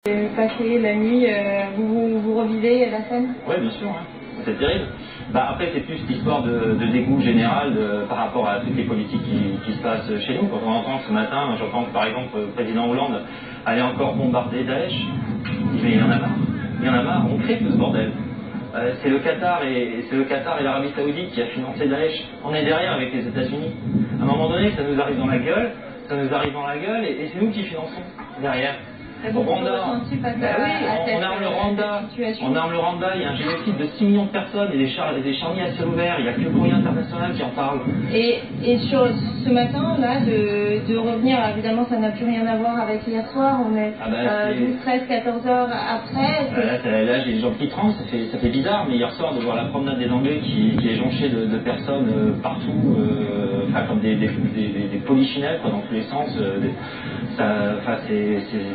Passer la nuit, vous revivez la scène? Oui, bien sûr, hein. C'est terrible. Après, c'est plus l'histoire de dégoût général par rapport à toutes les politiques qui se passent chez nous. Quand on entend ce matin, j'entends que par exemple le président Hollande allait encore bombarder Daesh. Mais il y en a marre. Il y en a marre. On crée tout ce bordel. C'est le Qatar et l'Arabie Saoudite qui a financé Daesh. On est derrière avec les États-Unis. À un moment donné, ça nous arrive dans la gueule, et c'est nous qui finançons derrière. Au Rwanda, on arme le Rwanda, il y a un génocide de 6 millions de personnes et des charniers à ciel ouvert, il n'y a que le courrier international qui en parle. Et sur ce matin, là, de revenir, évidemment, ça n'a plus rien à voir avec hier soir, on est 12, 13, 14 heures après. Là, j'ai les jambes qui tremblent, ça fait bizarre, mais hier soir, de voir la promenade des Anglais qui est jonchée de personnes partout, comme des polichinelles, dans tous les sens.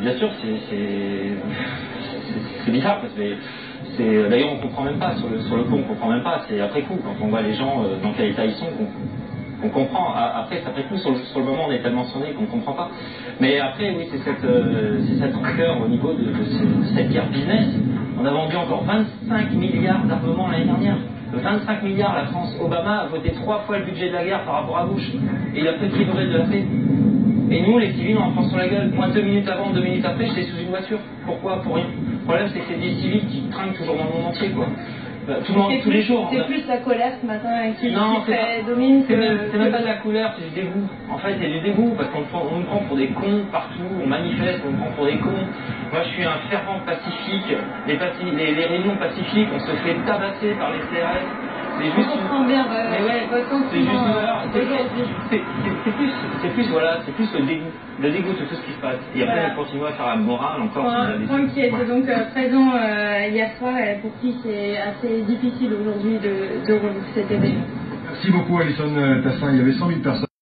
Bien sûr, c'est bizarre, parce que d'ailleurs on comprend même pas, sur le coup on comprend même pas, c'est après coup, quand on voit les gens dans quel état ils sont, qu'on comprend. Après, c'est après coup, sur le moment on est tellement sonné qu'on ne comprend pas. Mais après, oui, c'est cette rancœur au niveau de cette guerre business. On a vendu encore 25 milliards d'armements l'année dernière. 25 milliards, la France, Obama a voté 3 fois le budget de la guerre par rapport à Bush. Et il a pris le prix Nobel de la paix. Et nous, les civils, on en prend sur la gueule. Moi, 2 minutes avant, 2 minutes après, j'étais sous une voiture. Pourquoi? Pour rien. Le problème, c'est que c'est des civils qui trinquent toujours dans le monde entier, quoi. Tous les jours. C'est plus la colère ce matin qui domine. C'est même pas de la colère, c'est du dégoût. En fait, c'est du dégoût parce qu'on nous prend pour des cons partout, on manifeste, on nous prend pour des cons. Moi, je suis un fervent pacifique. Les réunions pacifiques, on se fait tabasser par les CRS. C'est juste. On comprend bien votre sentiment aujourd'hui. C'est plus le dégoût de tout ce qui se passe. Et après, on continue à faire la morale encore. Franck qui était donc présent hier soir et pour qui c'est assez difficile aujourd'hui de revivre cet événement. Merci beaucoup Alison Tassin, il y avait 100 000 personnes.